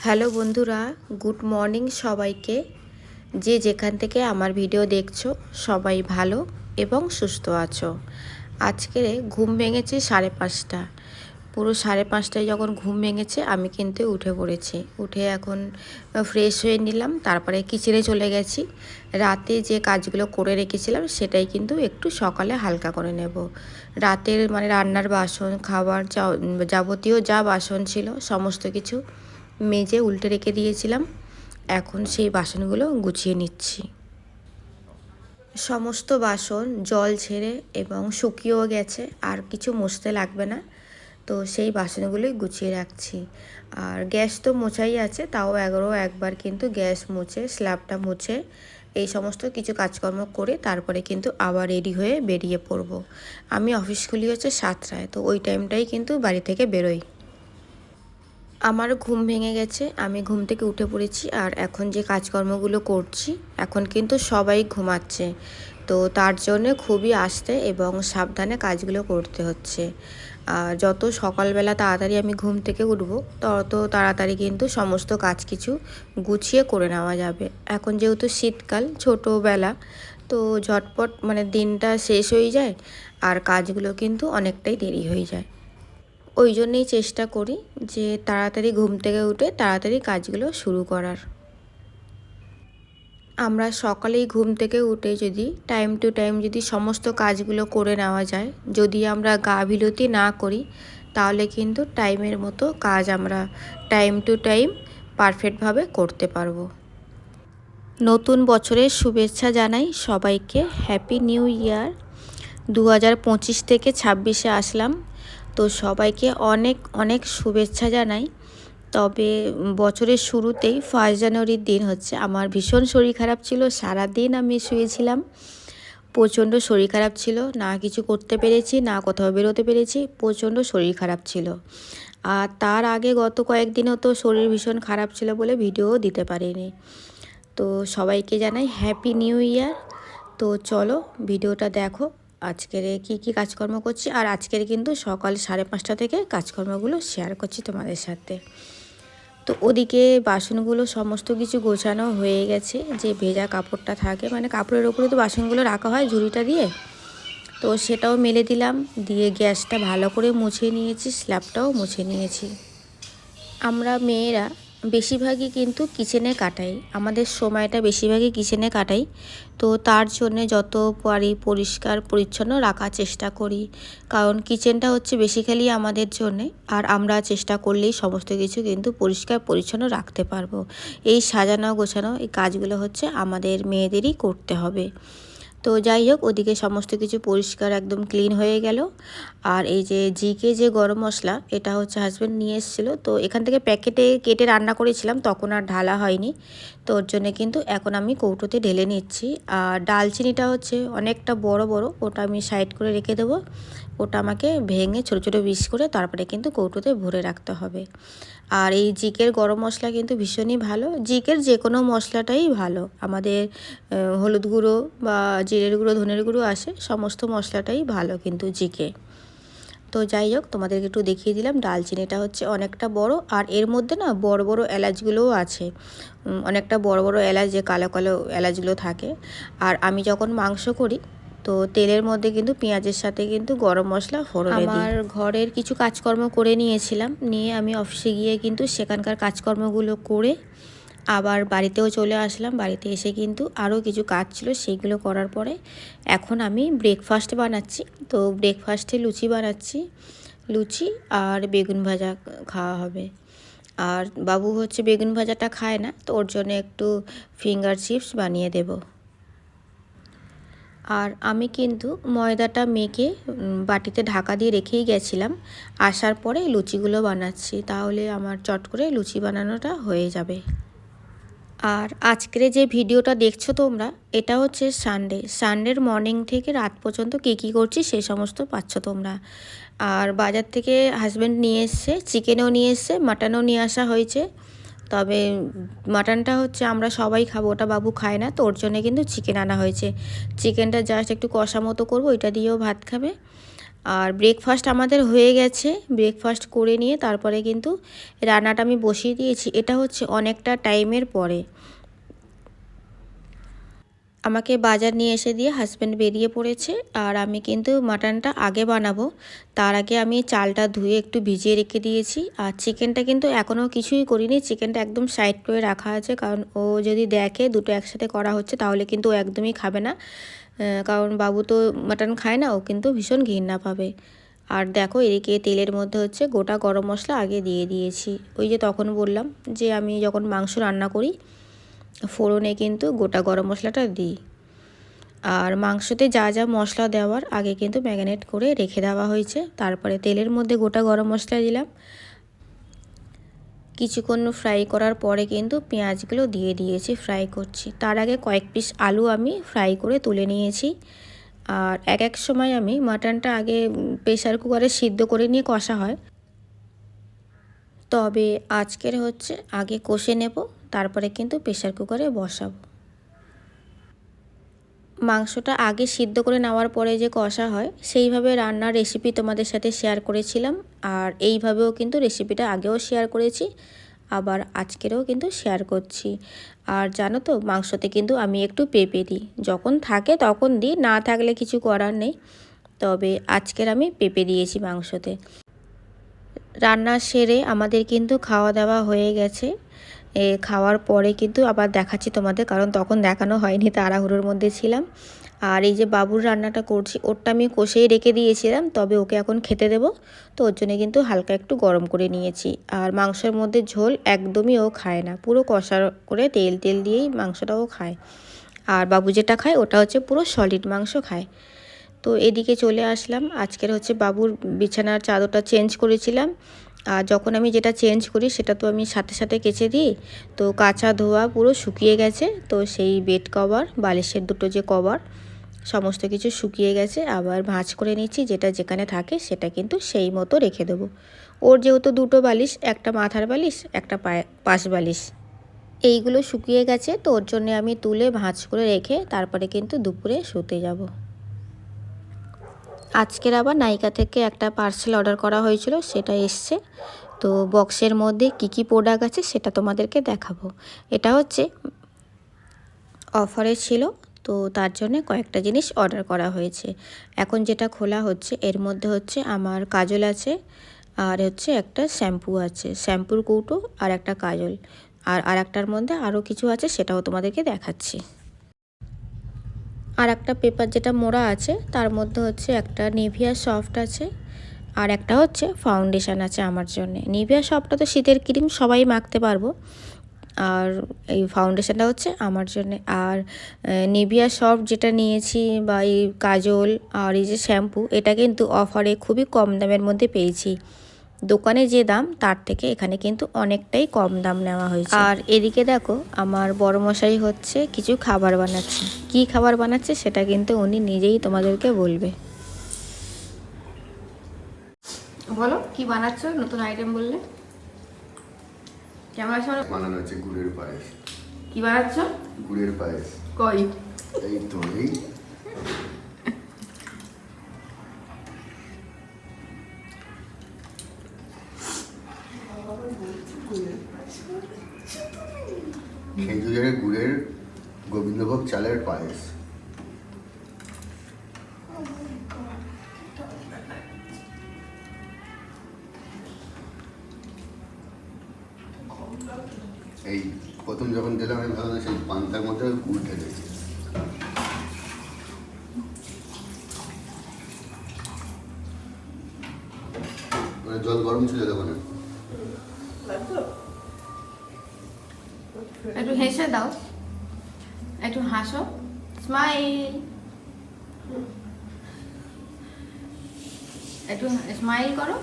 Hello বন্ধুরা, good morning সবাইকে। যে যেখান থেকে আমার ভিডিও দেখছো সবাই ভালো এবং সুস্থ আছো। আজকে ঘুম ভেঙেছে 5:30। পুরো 5:30টায় যখন ঘুম ভেঙেছে আমি কিন্তু উঠে পড়েছি। উঠে এখন ফ্রেশ হয়ে নিলাম, তারপরে কিচেনে চলে গেছি। রাতে যে কাজগুলো করে রেখেছিলাম সেটাই কিন্তু একটু সকালে হালকা করে নেব। রাতের রান্নার বাসন, খাবার যাবতীয় যা বাসন ছিল সমস্ত কিছু মেজে উল্টে রেখে দিয়েছিলাম। এখন সেই বাসনগুলো গুছিয়ে নিচ্ছি। সমস্ত বাসন জল ঝেড়ে এবং শুকিয়েও গেছে, আর কিছু মুছতে লাগবে না। তো সেই বাসনগুলোই গুছিয়ে রাখছি। আর গ্যাস তো মোছাই আছে, তাও একবার কিন্তু গ্যাস মুছে, স্ল্যাবটা মুছে এই সমস্ত কিছু কাজকর্ম করে তারপরে কিন্তু আবার রেডি হয়ে বেরিয়ে পড়ব। আমি অফিস খুলি হচ্ছে 7টায়, তো ওই টাইমটাই কিন্তু বাড়ি থেকে বেরোই। আমার ঘুম ভেঙে গেছে, আমি ঘুম থেকে উঠে পড়েছি। আর এখন যে কাজকর্মগুলো করছি, এখন কিন্তু সবাই ঘুমাচ্ছে। তো তার জন্য খুবই আস্তে এবং সাবধানে কাজগুলো করতে হচ্ছে। যত সকালবেলা তাড়াতাড়ি আমি ঘুম থেকে উঠব, তত তাড়াতাড়ি কিন্তু সমস্ত কাজ কিছু গুছিয়ে করে নেওয়া যাবে। এখন যেহেতু শীতকাল, ছোটোবেলা, তো ঝটপট দিনটা শেষ হয়ে যায়, আর কাজগুলো কিন্তু অনেকটাই দেরি হয়ে যায়। ওই জন্যেই চেষ্টা করি যে তাড়াতাড়ি ঘুম থেকে উঠে তাড়াতাড়ি কাজগুলো শুরু করার। আমরা সকালেই ঘুম থেকে উঠে যদি টাইম টু টাইম যদি সমস্ত কাজগুলো করে নেওয়া যায়, যদি আমরা গাফিলতি না করি, তাহলে কিন্তু টাইমের মতো কাজ আমরা টাইম টু টাইম পারফেক্টভাবে করতে পারবো। নতুন বছরের শুভেচ্ছা জানাই সবাইকে। Happy new year. 2025 থেকে 26-এ আসলাম, তো সবাইকে অনেক অনেক শুভেচ্ছা জানাই। তবে বছরের শুরুতেই 1 জানুয়ারির দিন হচ্ছে আমার ভীষণ শরীর খারাপ ছিল। সারাদিন আমি শুয়েছিলাম, প্রচণ্ড শরীর খারাপ ছিল, না কিছু করতে পেরেছি, না কোথাও বেরোতে পেরেছি, প্রচণ্ড শরীর খারাপ ছিল। আর তার আগে গত কয়েকদিনও তো শরীর ভীষণ খারাপ ছিল বলে ভিডিও দিতে পারিনি। তো সবাইকে জানাই হ্যাপি নিউ ইয়ার। তো চলো ভিডিওটা দেখো, আজকের কি কাজকর্ম করছি। আর আজকের কিন্তু সকাল 5:30 থেকে কাজকর্মগুলো শেয়ার করছি তোমাদের সাথে। তো ওদিকে বাসনগুলো সমস্ত কিছু গোছানো হয়ে গেছে। যে ভেজা কাপড়টা থাকে, কাপড়ের ওপরে তো বাসনগুলো রাখা হয় ঝুড়িটা দিয়ে, তো সেটাও মেলে দিলাম। দিয়ে গ্যাসটা ভালো করে মুছে নিয়েছি, স্ল্যাবটাও মুছে নিয়েছি। আমরা মেয়েরা বেশিরভাগই কিন্তু কিচেনে কাটাই, আমাদের সময়টা বেশিরভাগই কিচেনে কাটাই। তো তার জন্যে যত পারি পরিষ্কার পরিচ্ছন্ন রাখার চেষ্টা করি, কারণ কিচেনটা হচ্ছে বেসিক্যালি আমাদের জন্যে। আর আমরা চেষ্টা করলেই সমস্ত কিছু কিন্তু পরিষ্কার পরিচ্ছন্ন রাখতে পারবো। এই সাজানো গোছানো এই কাজগুলো হচ্ছে আমাদের মেয়েদেরই করতে হবে। তো যাই হোক, ওদিকে সমস্ত কিছু পরিষ্কার একদম ক্লিন হয়ে গেল। আর এই যে জিকে যে গরম মশলা, এটা হচ্ছে হাজব্যান্ড নিয়ে এসেছিলো। তো এখান থেকে প্যাকেটে কেটে রান্না করেছিলাম, তখন আর ঢালা হয়নি। তো ওর জন্য কিন্তু এখন আমি কৌটোতে ঢেলে নিচ্ছি। আর ডালচিনিটা হচ্ছে অনেকটা বড় বড়, ওটা আমি সাইড করে রেখে দেবো। ওটা আমাকে ভেঙে ছোটো ছোটো পিস করে তারপরে কিন্তু কৌটোতে ভরে রাখতে হবে। আর এই জিকের গরম মশলা কিন্তু ভীষণই ভালো। জিকের যে কোনো মশলাটাই ভালো, আমাদের হলুদ গুঁড়ো বা জিরের গুঁড়ো, ধনের গুঁড়ো আসে, সমস্ত মশলাটাই ভালো কিন্তু জিকে। তো যাই হোক, তোমাদেরকে একটু দেখিয়ে দিলাম। ডালচিনিটা হচ্ছে অনেকটা বড়, আর এর মধ্যে না বড় বড় এলাচগুলোও আছে, অনেকটা বড় বড় এলাচ, যে কালো কালো এলাচগুলো থাকে। আর আমি যখন মাংস করি, তো তেলের মধ্যে কিন্তু পেঁয়াজের সাথে কিন্তু গরম মশলা ফোড়নে দিই। আমার ঘরের কিছু কাজকর্ম করে নিয়েছিলাম, নিয়ে আমি অফিসে গিয়ে কিন্তু সেখানকার কাজকর্মগুলো করে আবার বাড়িতেও চলে আসলাম। বাড়িতে এসে কিন্তু আরও কিছু কাজ ছিল, সেইগুলো করার পরে এখন আমি ব্রেকফাস্ট বানাচ্ছি। তো ব্রেকফাস্টে লুচি বানাচ্ছি, লুচি আর বেগুন ভাজা খাওয়া হবে। আর বাবু হচ্ছে বেগুন ভাজাটা খায় না, তো ওর জন্য একটু ফিঙ্গার চিপস বানিয়ে দেব। আর আমি কিন্তু ময়দাটা মেখে বাটিতে ঢাকা দিয়ে রেখেই গেছিলাম। আসার পরে লুচিগুলো বানাচ্ছি, তাহলে আমার চট করে লুচি বানানোটা হয়ে যাবে। আর আজকের যে ভিডিওটা দেখছো তোমরা, এটা হচ্ছে সানডের মর্নিং থেকে রাত পর্যন্ত কী করছি সেই সমস্ত পাচ্ছ তোমরা। আর বাজার থেকে হাজব্যান্ড নিয়ে এসছে, চিকেনও নিয়ে এসছে, মাটনও নিয়ে আসা হয়েছে। তবে মাটনটা হচ্ছে আমরা সবাই খাবো, ওটা বাবু খায় না, তো ওর জন্য কিন্তু চিকেন আনা হয়েছে। চিকেনটা জাস্ট একটু কষা মতো করবো, ওইটা দিয়েও ভাত খাবে। আর ব্রেকফাস্ট আমাদের হয়ে গেছে। ব্রেকফাস্ট করে নিয়ে তারপরে কিন্তু রান্নাটা আমি বসিয়ে দিয়েছি। এটা হচ্ছে অনেকটা টাইমের পরে। আমাকে বাজার নিয়ে এসে দিয়ে হাজব্যান্ড বেরিয়ে পড়েছে, আর আমি কিন্তু মাটনটা আগে বানাবো। তার আগে আমি চালটা ধুয়ে একটু ভিজিয়ে রেখে দিয়েছি। আর চিকেনটা কিন্তু এখনও কিছুই করিনি, চিকেনটা একদম সাইড করে রাখা আছে, কারণ ও যদি দেখে দুটো একসাথে করা হচ্ছে তাহলে কিন্তু ও একদমই খাবে না, কারণ বাবু তো মাটন খায় না, ও কিন্তু ভীষণ ঘৃণা পাবে। আর দেখো এদিকে তেলের মধ্যে হচ্ছে গোটা গরম মশলা আগে দিয়ে দিয়েছি। ওই যে তখন বললাম যে আমি যখন মাংস রান্না করি ফোড়নে কিন্তু গোটা গরম মশলাটা দিই। আর মাংসতে যা যা মশলা দেওয়ার আগে কিন্তু ম্যারিনেট করে রেখে দেওয়া হয়েছে। তারপরে তেলের মধ্যে গোটা গরম মশলা দিলাম। কিছুক্ষণ ফ্রাই করার পরে কিন্তু পেঁয়াজগুলো দিয়ে দিয়েছি, ফ্রাই করছি। তার আগে কয়েক পিস আলু আমি ফ্রাই করে তুলে নিয়েছি। আর এক সময় আমি মাটনটা আগে প্রেসার কুকারে সিদ্ধ করে নিয়ে কষা হয়, তবে আজকের হচ্ছে আগে কষে নেব, তারপরে কিন্তু প্রেসার কুকারে বসাবো। মাংসটা আগে সিদ্ধ করে নেওয়ার পরে যে কষা হয় সেইভাবে রান্নার রেসিপি তোমাদের সাথে শেয়ার করেছিলাম। আর এইভাবেও কিন্তু রেসিপিটা আগেও শেয়ার করেছি, আবার আজকেরও কিন্তু শেয়ার করছি। আর জানো তো মাংসতে কিন্তু আমি একটু পেঁপে দিই, যখন থাকে তখন দিই, না থাকলে কিছু করার নেই। তবে আজকের আমি পেঁপে দিয়েছি মাংসতে। রান্না সেরে আমাদের কিন্তু খাওয়া দাওয়া হয়ে গেছে। খাওয়ার পরে কিন্তু আবার দেখাচ্ছি তোমাদের, কারণ তখন দেখানো হয়নি, তাড়াহুড়োর মধ্যে ছিলাম। আর এই যে বাবুর রান্নাটা করছি, ওরটা আমি কষেই রেখে দিয়েছিলাম, তবে ওকে এখন খেতে দেবো, তো ওর জন্য কিন্তু হালকা একটু গরম করে নিয়েছি। আর মাংসের মধ্যে ঝোল একদমই ও খায় না, পুরো কষা করে তেল তেল দিয়েই মাংসটাও খায়। আর বাবু যেটা খায় ওটা হচ্ছে পুরো সলিড মাংস খায়। তো এদিকে চলে আসলাম। আজকের হচ্ছে বাবুর বিছানার চাদরটা চেঞ্জ করেছিলাম। আর যখন আমি যেটা চেঞ্জ করি সেটা তো আমি সাথে সাথে কেচে দিই, তো কাচা ধোয়া পুরো শুকিয়ে গেছে। তো সেই বেড কভার, বালিশের দুটো যে কভার, সমস্ত কিছু শুকিয়ে গেছে। আবার ভাঁজ করে নিচ্ছি, যেটা যেখানে থাকে সেটা কিন্তু সেই মতো রেখে দেবো। ওর যেহেতু দুটো বালিশ, একটা মাথার বালিশ, একটা পাশ বালিশ, এইগুলো শুকিয়ে গেছে, তো ওর জন্য আমি তুলে ভাঁজ করে রেখে তারপরে কিন্তু দুপুরে শুতে যাব। আজকের আবার নাইকা থেকে একটা পার্সেল অর্ডার করা হয়েছিল, সেটা এসছে। তো বক্সের মধ্যে কি কি প্রোডাক্ট আছে সেটা তোমাদেরকে দেখাবো। এটা হচ্ছে অফারে ছিল, তো তার জন্য কয়েকটা জিনিস অর্ডার করা হয়েছে। এখন যেটা খোলা হচ্ছে এর মধ্যে হচ্ছে আমার কাজল আছে, আর হচ্ছে একটা শ্যাম্পু আছে, শ্যাম্পুর কৌটো, আর একটা কাজল, আর একটার মধ্যে আরও কিছু আছে, সেটাও তোমাদেরকে দেখাচ্ছি। আর একটা পেপার যেটা মোড়া আছে তার মধ্যে হচ্ছে একটা নিভিয়া সফট আছে, আর একটা হচ্ছে ফাউন্ডেশন আছে আমার জন্য। নিভিয়া সফটটা তো শীতের ক্রিম, সবাই মাখতে পারবো, আর এই ফাউন্ডেশনটা হচ্ছে আমার জন্য। আর নিভিয়া সফট যেটা নিয়েছি, বা এই কাজল আর এই যে শ্যাম্পু, এটা কিন্তু অফারে খুবই কম দামের মধ্যে পেয়েছি। দোকানে যে দাম তার থেকে এখানে কিন্তু অনেকটাই কম দাম নেওয়া হয়েছে। আর এদিকে দেখো আমার বড় মশাই হচ্ছে কিছু খাবার বানাচ্ছে। কি খাবার বানাচ্ছে সেটা কিন্তু উনি নিজেই তোমাদেরকে বলবে। বলো কি বানাচ্ছ, নতুন আইটেম বললে। কেমন আছে? বানানো হচ্ছে গুড়ের পায়েস। কি বানাচ্ছ? গুড়ের পায়েস। কই? এই তো এই খেজুরের গুড়ের গোবিন্দভোগ চালের পায়েস। এই প্রথম যখন দিলাম আমি ভাবলাম সেই পান্তার মধ্যে গুড় ঢেলেছি। মানে জল গরম ছিল তখন। একটু হেসে দাও, একটু হাসো, স্মাইল, একটু স্মাইল করো,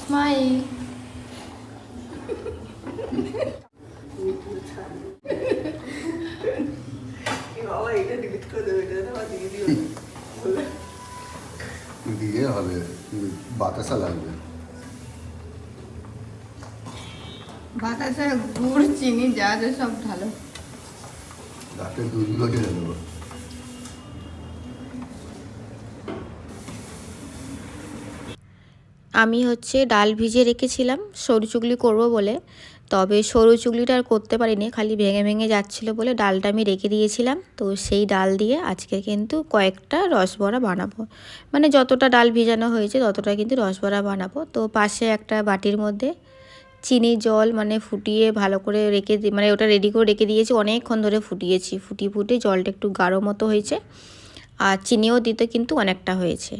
স্মাইল। দিয়ে হবে, বাতাসা লাগবে। বাতাসা, গুড়, চিনি, যা যা সব ঢালো। রাতে দুধগুলো ঢেলে দেবো। আমি হচ্ছে ডাল ভিজিয়ে রেখেছিলাম সরু চুগলি করব বলে, তবে সরু চুগলিটা আর করতে পারিনি, খালি ভেঙে ভেঙে যাচ্ছিলো বলে ডালটা আমি রেখে দিয়েছিলাম। তো সেই ডাল দিয়ে আজকে কিন্তু কয়েকটা রসবড়া বানাবো, মানে যতটা ডাল ভিজানো হয়েছে ততটা কিন্তু রসবড়া বানাবো। তো পাশে একটা বাটির মধ্যে চিনি জল মানে ফুটিয়ে ভালো করে রেখে মানে ওটা রেডি করে রেখে দিয়েছি, অনেকক্ষণ ধরে ফুটিয়েছি, ফুটে জলটা একটু গাঢ় মতো হয়েছে, আর চিনিও দিতে কিন্তু অনেকটা হয়েছে।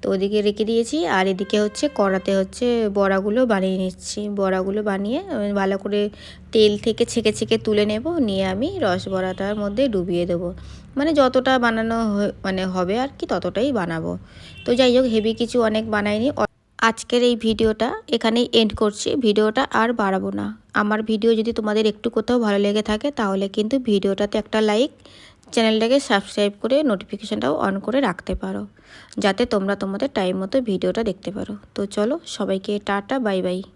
তো ওদিকে রেখে দিয়েছি, আর এদিকে হচ্ছে কড়াতে হচ্ছে বড়াগুলো বানিয়ে নিচ্ছি। বড়াগুলো বানিয়ে ভালো করে তেল থেকে ছেঁকে ছেঁকে তুলে নেব, নিয়ে আমি রসবড়াটার মধ্যে ডুবিয়ে দেবো, মানে যতটা বানানো মানে হবে আর কি ততটাই বানাবো। তো যাই হোক, হেভি কিছু অনেক বানাইনি। আজকের এই ভিডিওটা এখানেই এন্ড করছি, ভিডিওটা আর বাড়াবো না। আমার ভিডিও যদি তোমাদের একটু কোথাও ভালো লেগে থাকে তাহলে কিন্তু ভিডিওটাতে একটা লাইক, চ্যানেলটাকে সাবস্ক্রাইব করে নোটিফিকেশানটাও অন করে রাখতে পারো, যাতে তোমরা তোমাদের টাইম মতো ভিডিওটা দেখতে পারো। তো চলো, সবাইকে টাটা, বাই বাই।